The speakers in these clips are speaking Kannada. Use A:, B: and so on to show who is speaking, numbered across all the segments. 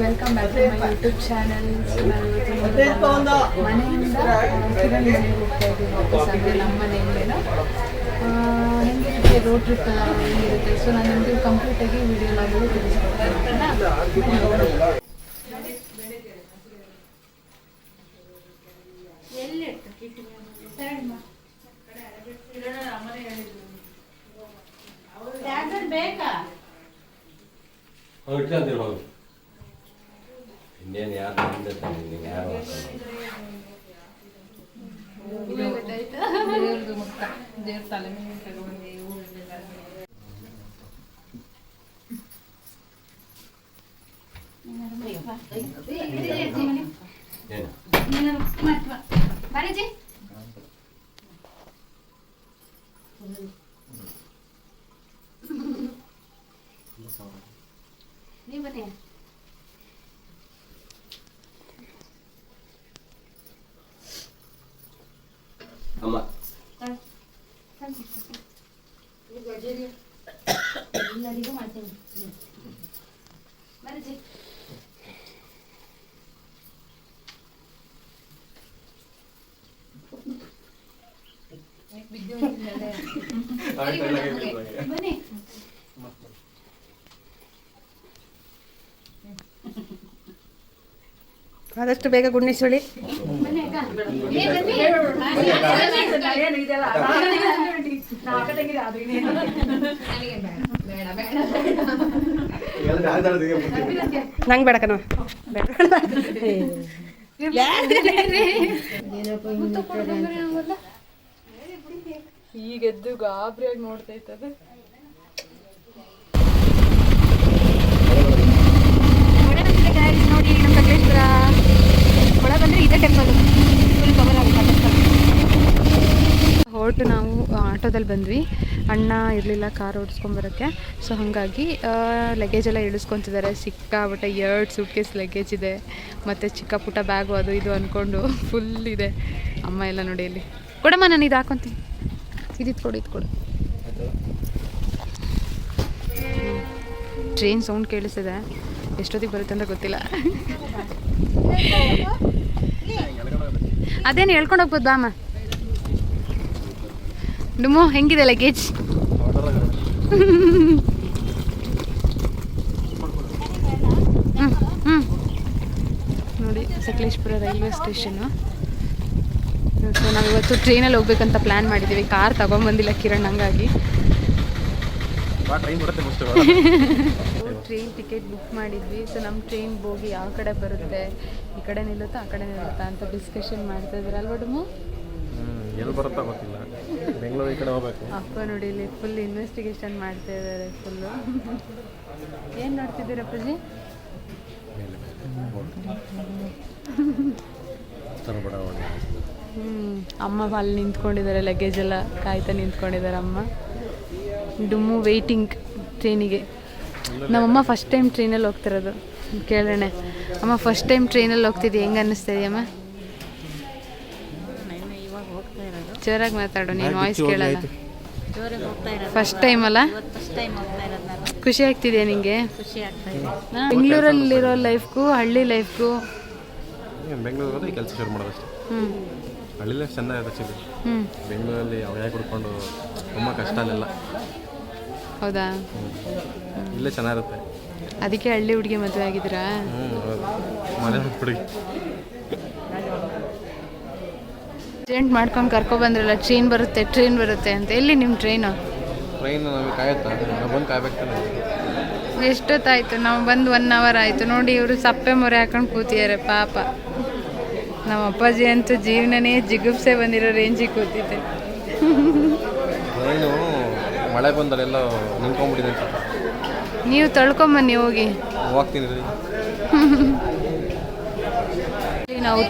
A: Welcome back to my YouTube channel. ಮನೆಯಿಂದ ಕಿರಣ್ ಮನೆಗೆ ಹೋಗ್ತಾ ಇದ್ದೀವಿ ವಾಪಸ್, ಅಂದರೆ ನಮ್ಮ ಮನೆಯಿಂದೇನೋ ಹೆಂಗಿರುತ್ತೆ ರೋಡ್ ಟ್ರಿಪ್ ಎಲ್ಲ ಹೆಂಗಿರುತ್ತೆ. ಸೊ ನಾನು ನಿಮಗೆ ಕಂಪ್ಲೀಟಾಗಿ ವಿಡಿಯೋ ಮಾಡೋದು ತಿಳಿಸ್ಕೊಡ್ತೀನಿ.
B: ಇನ್ನೇನು ಯಾರು ಯಾರು
A: ದೇವ್ರದ್ದು ಮುಕ್ತ ದೇವ್ರ ತಲೆ ಮೇಲೆ ತಗೊಂಡು ನೀವು ಬನ್ನಿ.
B: ಅಮ್ಮ
A: ಎಲ್ಲರಿಗೂ ಮಾಡ್ತೀನಿ ಬರೀ ಬನ್ನಿ.
C: ಆದಷ್ಟು ಬೇಗ ಗುಣ್ಣಿಸೋಳಿ. ನಂಗೆ ಬೇಡಕನ
A: ಈಗೆದ್ದು ಗಾಬರಿಯಾಗಿ ನೋಡ್ತಾ ಇರ್ತದೆ. ನೋಡಿ ನಮ್ಮ ಸಕಲೇಶ್ಪುರ ಒಳಗೆ ಬಂದರೆ ಇದೇ ಟೆಂಪಲ್ ಫುಲ್ ಕವರ್ ಆಗುತ್ತೆ. ಹೊರಟು ನಾವು ಆಟೋದಲ್ಲಿ ಬಂದ್ವಿ, ಅಣ್ಣ ಇರಲಿಲ್ಲ ಕಾರ್ ಓಡಿಸ್ಕೊಂಬರೋಕ್ಕೆ. ಸೊ ಹಾಗಾಗಿ ಲಗೇಜ್ ಎಲ್ಲ ಇಳಿಸ್ಕೊತಿದ್ದಾರೆ. ಸಿಕ್ಕಾಬಿಟ್ಟೆ 2 ಸೂಟ್ಕೇಸ್ ಲಗೇಜ್ ಇದೆ, ಮತ್ತು ಚಿಕ್ಕ ಪುಟ್ಟ ಬ್ಯಾಗು ಅದು ಇದು ಅಂದ್ಕೊಂಡು ಫುಲ್ ಇದೆ. ಅಮ್ಮ ಎಲ್ಲ ನೋಡಿ ಇಲ್ಲಿ ಕೊಡಮ್ಮ, ನಾನು ಇದು ಹಾಕೊತೀನಿ, ಇದಿತ್ತು ಕೊಡು, ಇದು ಕೊಡು. ಟ್ರೈನ್ ಸೌಂಡ್ ಕೇಳಿಸಿದೆ, ಎಷ್ಟೊತ್ತಿಗೆ ಬರುತ್ತೆ ಅಂತ ಗೊತ್ತಿಲ್ಲ. ಅದೇನು ಹೇಳ್ಕೊಂಡು ಹೋಗ್ಬೋದು ಬಾಮ್ಮ. ಡುಮು ಹೆಂಗಿದೆ ಲಗೇಜ್? ನೋಡಿ ಸಕಲೇಶ್ಪುರ ರೈಲ್ವೆ ಸ್ಟೇಷನ್ನು. ಸೊ ನಾವಿವತ್ತು ಟ್ರೈನಲ್ಲಿ ಹೋಗ್ಬೇಕಂತ ಪ್ಲ್ಯಾನ್ ಮಾಡಿದ್ದೀವಿ. ಕಾರ್ ತಗೊಂಬಂದಿಲ್ಲ ಕಿರಣ್, ಹಂಗಾಗಿ ಟ್ರೈನ್ ಟಿಕೆಟ್ ಬುಕ್ ಮಾಡಿದ್ವಿ. ಸೊ ನಮ್ಮ ಟ್ರೈನ್ ಬೋಗಿ ಯಾವ ಕಡೆ ಬರುತ್ತೆ, ಈ ಕಡೆ ನಿಲ್ಲುತ್ತಾ ಆ ಕಡೆ ನಿಲ್ಲುತ್ತಾ ಅಂತ ಡಿಸ್ಕಷನ್ ಮಾಡ್ತಾ ಇದ್ದಾರೆ ಅಲ್ವಾ ಡುಮು?
D: ಎಲ್ಲಿ ಬರುತ್ತಾ ಗೊತ್ತಿಲ್ಲ, ಬೆಂಗಳೂರು ಈ ಕಡೆ ಹೋಗ್ಬೇಕು.
A: ಅಪ್ಪ ನೋಡಿ ಇಲ್ಲಿ ಫುಲ್ ಇನ್ವೆಸ್ಟಿಗೇಷನ್ ಮಾಡ್ತಾ ಇದ್ದಾರೆ ಫುಲ್ಲು. ಏನು ನೋಡ್ತಿದ್ದೀರ ಅಪ್ಪಾಜಿ? ಅಮ್ಮ ಅಲ್ಲಿ ನಿಂತ್ಕೊಂಡಿದ್ದಾರೆ, ಲಗೇಜ್ ಎಲ್ಲ ಕಾಯ್ತಾ ನಿಂತ್ಕೊಂಡಿದ್ದಾರೆ ಅಮ್ಮ. ಡುಮ್ಮು ವೆಯ್ಟಿಂಗ್ ಟ್ರೈನಿಗೆ. ನಮ್ಮಮ್ಮ ಫಸ್ಟ್ ಟೈಮ್ ಟ್ರೈನಲ್ಲಿ ಹೋಗ್ತಿರೋದು. ಕೇಳೋಣ ಅಮ್ಮ, ಫಸ್ಟ್ ಟೈಮ್ ಟ್ರೈನಲ್ಲಿ ಹೋಗ್ತಿದ್ದೆ, ಹೆಂಗೆ ಅನ್ನಿಸ್ತಾ ಇದೆಯಮ್ಮ? ಜೋರಾಗಿ ಮಾತಾಡು, ನೀನು ವಾಯ್ಸ್ ಕೇಳಲ್ಲ. ಫಸ್ಟ್ ಟೈಮ್ ಅಲ್ಲ? ಖುಷಿ ಆಗ್ತಿದೆಯಾ ನಿಂಗೆ? ಬೆಂಗಳೂರಲ್ಲಿರೋ ಲೈಫ್ಗೂ ಹಳ್ಳಿ ಲೈಫ್ಗೂ?
D: ಬೆಂಗಳೂರಲ್ಲಿ ಕೆಲಸ ಶುರು ಮಾಡೋದಷ್ಟೇ. ಹಳ್ಳಿ ಲೈಫ್ ಚೆನ್ನಾಗಿರುತ್ತೆ. ಬೆಂಗಳೂರಲ್ಲಿ ಅವಯಾಗ ಕುಡ್ಕೊಂಡು ತುಂಬ ಕಷ್ಟ ಅಲ್ಲೆಲ್ಲ.
A: ಹೌದಾ?
D: ಇಲ್ಲೇ ಚೆನ್ನಾಗಿರುತ್ತೆ.
A: ಅದಕ್ಕೆ ಹಳ್ಳಿ ಹುಡುಗಿ ಮದುವೆ ಆಗಿದ್ದೀರಾ?
D: ಮನೆ ಹುಡುಗಿ
A: ಅರ್ಜೆಂಟ್ ಮಾಡ್ಕೊಂಡು ಕರ್ಕೊಬಂದ್ರಲ್ಲ, ಟ್ರೈನ್ ಬರುತ್ತೆ ಅಂತ. ಎಲ್ಲಿ ನಿಮ್ಮ ಟ್ರೈನು?
D: ನಮಗೆ ಕಾಯುತ್ತಾ? ನಾವು ಬಂದು ಕಾಯ್ಬೇಕಾನೆ.
A: ಎಷ್ಟೊತ್ತಾಯಿತು? ನಾವು ಬಂದು 1 hour ಆಯಿತು. ನೋಡಿ ಇವರು ಸಪ್ಪೆ ಮೊರೆ ಹಾಕೊಂಡು ಕೂತಿದ್ದಾರೆ ಪಾಪ. ನಮ್ಮ ಅಪ್ಪಾಜಿ ಅಂತೂ ಜೀವನನೇ ಜಿಗುಪ್ಸೆ ಬಂದಿರೋ ರೇಂಜಿಗೆ ಕೂತಿದ್ದೆ.
D: ಟ್ರೈನು ಮಳೆ ಬಂದಲ್ಲೆಲ್ಲ ನಿಂತ್ಕೊಂಡ್ಬಿಟ್ಟಿದೆ.
A: ನೀವು ತಳ್ಕೊಂಬನ್ನಿ ಹೋಗಿ.
D: ಹೋಗ್ತೀನಿ.
A: ನಾವು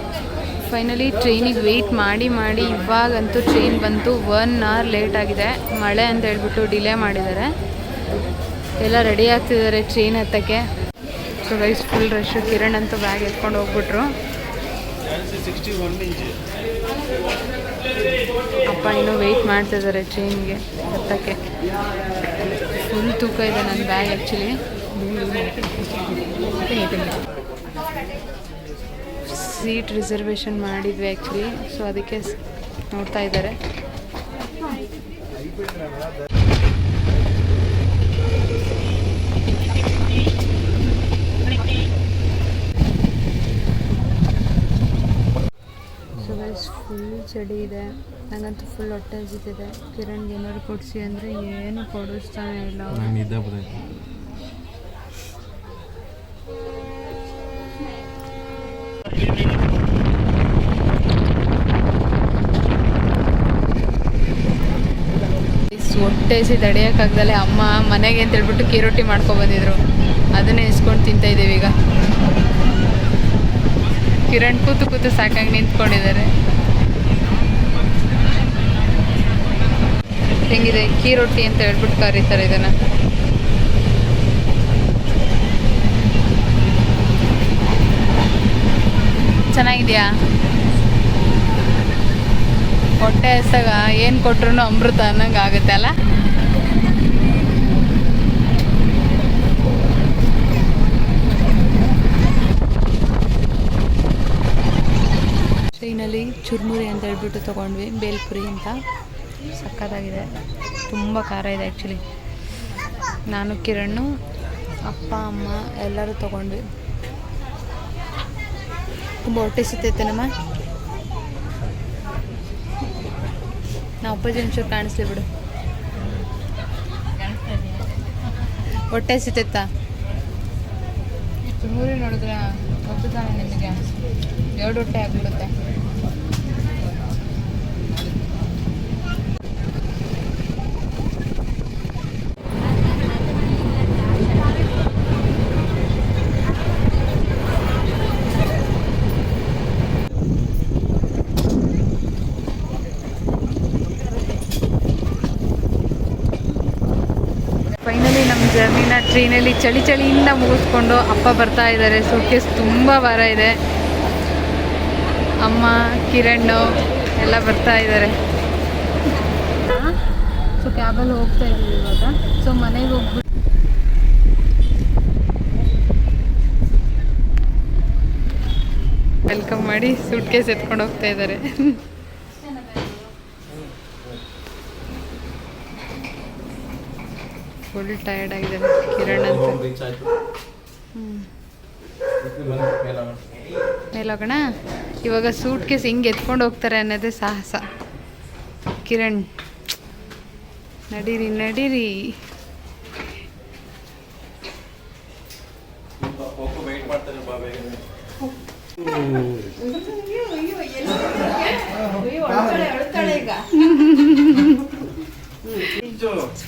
A: ಫೈನಲಿ ಟ್ರೈನಿಗೆ ವೆಯ್ಟ್ ಮಾಡಿ ಇವಾಗಂತೂ ಟ್ರೈನ್ ಬಂತು. 1 hour ಲೇಟ್ ಆಗಿದೆ, ಮಳೆ ಅಂತ ಹೇಳ್ಬಿಟ್ಟು ಡಿಲೇ ಮಾಡಿದ್ದಾರೆ. ಎಲ್ಲ ರೆಡಿ ಆಗ್ತಿದ್ದಾರೆ ಟ್ರೈನ್ ಹತ್ತಕ್ಕೆ. So guys full rush. Kiran ಅಂತೂ ಬ್ಯಾಗ್ ಎತ್ಕೊಂಡು ಹೋಗ್ಬಿಟ್ರು. ಅಪ್ಪ ಇನ್ನೂ ವೆಯ್ಟ್ ಮಾಡ್ತಿದ್ದಾರೆ ಟ್ರೈನ್ಗೆ ಹತ್ತಕ್ಕೆ. ಫುಲ್ ತೂಕ ಇದೆ ನನ್ನ ಬ್ಯಾಗ್ ಆ್ಯಕ್ಚುಲಿ. ಸೀಟ್ ರಿಸರ್ವೇಷನ್ ಮಾಡಿದ್ವಿ ಆ್ಯಕ್ಚುಲಿ, ಸೊ ಅದಕ್ಕೆ ನೋಡ್ತಾ ಇದ್ದಾರೆ. ಸೊ ಗೈಸ್ ಫುಲ್ ಚಳಿ ಇದೆ, ನನಗಂತೂ ಫುಲ್ ಹೊಟ್ಟೆ ಹಸಿತಿದೆ. ಕಿರಣ್ಗೆ ಏನಾದ್ರು ಕೊಡಿಸಿ ಅಂದರೆ ಏನು ಕೊಡಿಸ್ತಾನೆ ಇಲ್ಲ. ಹೊಟ್ಟೆ ಹಸಿ ತಡೆಯೋಕ್ಕಾಗ್ದಲೆ ಅಮ್ಮ ಮನೆಗೆ ಅಂತ ಹೇಳ್ಬಿಟ್ಟು ಕೀರೊಟ್ಟಿ ಮಾಡ್ಕೊಬಂದಿದ್ರು, ಅದನ್ನೇ ಇಸ್ಕೊಂಡು ತಿಂತಾಯಿದ್ದೀವಿ ಈಗ. ಕಿರಣ್ ಕೂತು ಕೂತು ಸಾಕಾಗಿ ನಿಂತ್ಕೊಂಡಿದ್ದಾರೆ. ಹೆಂಗಿದೆ ಕೀರೊಟ್ಟಿ ಅಂತ ಹೇಳ್ಬಿಟ್ಟು ಕರೀತಾರೆ ಇದನ್ನು. ಚೆನ್ನಾಗಿದೆಯಾ? ಹೊಟ್ಟೆ ಹಸ್ದಾಗ ಏನು ಕೊಟ್ರು ಅಮೃತ ಅನ್ನಂಗೆ ಆಗುತ್ತೆ ಅಲ್ಲ. ಟ್ರೈನಲ್ಲಿ ಚುರ್ಮುರಿ ಅಂತ ಹೇಳ್ಬಿಟ್ಟು ತೊಗೊಂಡ್ವಿ, ಬೇಲ್ಪುರಿ ಅಂತ. ಸಕ್ಕತ್ತಾಗಿದೆ, ತುಂಬ ಖಾರ ಇದೆ ಆ್ಯಕ್ಚುಲಿ. ನಾನು ಕಿರಣ್ ಅಪ್ಪ ಅಮ್ಮ ಎಲ್ಲರೂ ತೊಗೊಂಡ್ವಿ. ತುಂಬ ಹೊಟ್ಟೆ ಸಿತ್ತೈತೆ ನಮ್ಮ. ನಾ ಅಪ್ಪಾಜಿ ಒಂಚೂರು ಕಾಣಿಸ್ಲಿ ಬಿಡು. ಹೊಟ್ಟೆ ಸಿತ್ತೈತಾ? ಚುರ್ಮುರಿ ನೋಡಿದ್ರೆ ಗೊತ್ತಾನೆ ನಿಮಗೆ, 2 ಹೊಟ್ಟೆ ಆಗಿಬಿಡುತ್ತೆ. ಫೈನಲಿ ನಮ್ಮ ಜರ್ನಿನ ಟ್ರೈನಲ್ಲಿ ಚಳಿಯಿಂದ ಮುಗಿಸ್ಕೊಂಡು ಅಪ್ಪ ಬರ್ತಾ ಇದ್ದಾರೆ. ಸೂಟ್ಕೇಸ್ ತುಂಬ ಭಾರ ಇದೆ. ಅಮ್ಮ ಕಿರಣ್ ಎಲ್ಲ ಬರ್ತಾ ಇದ್ದಾರೆ. ಸೊ ಕ್ಯಾಬಲ್ಲಿ ಹೋಗ್ತಾ ಇದ್ದೀವಿ ಇವಾಗ. ಸೊ ಮನೆಗೆ ಹೋಗ್ಬಿಟ್ಟು ವೆಲ್ಕಮ್ ಮಾಡಿ ಸೂಟ್ಕೇಸ್ ಎತ್ಕೊಂಡು ಹೋಗ್ತಾ ಇದ್ದಾರೆ. ಫುಲ್ ಟಯರ್ಡ್ ಆಗಿದ್ದಾರೆ ಕಿರಣ್ ಅಂತ. ಮೇಲೋಗೋಣ. ಇವಾಗ ಸೂಟ್ ಕೇಸ್ ಹಿಂಗೆ ಎತ್ಕೊಂಡು ಹೋಗ್ತಾರೆ ಅನ್ನೋದೇ ಸಾಹಸ. ಕಿರಣ್ ನಡೀರಿ ನಡೀರಿ.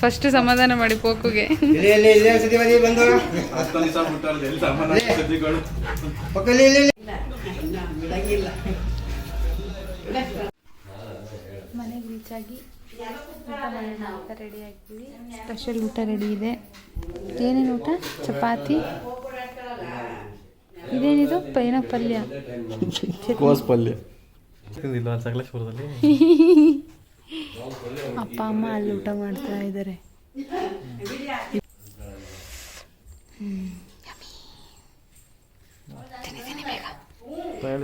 A: ಫಸ್ಟ್ ಸಮಾಧಾನ ಮಾಡಿ ಪೋಕುಗೆ. ಮನೆಗೆ ರೀಚ್ ಆಗಿ ಊಟ ಮಾಡೋಣ ಅಂತ ರೆಡಿ ಆಗ್ತೀವಿ. ಸ್ಪೆಷಲ್ ಊಟ ರೆಡಿ ಇದೆ. ಏನೇನು ಊಟ? ಚಪಾತಿ, ಇದೇನಿದು ಪೈನ ಪಲ್ಯ,
D: ಕೋಸ್ ಪಲ್ಯ ಇಲ್ಲ ಸಕಲೇಶ್ಪುರದಲ್ಲಿ.
A: ಅಪ್ಪ ಅಮ್ಮ ಅಲ್ಲಿ ಊಟ ಮಾಡ್ತಾ ಇದ್ದಾರೆ.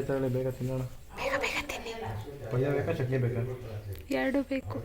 D: ತಗೊಳ್ಳಿ ಬೇಗ ತಿನ್ನೋಣ. ಪಲ್ಯ ಬೇಕಾ ಚಟ್ನಿ ಬೇಕಾ?
A: ಎರಡು ಬೇಕು.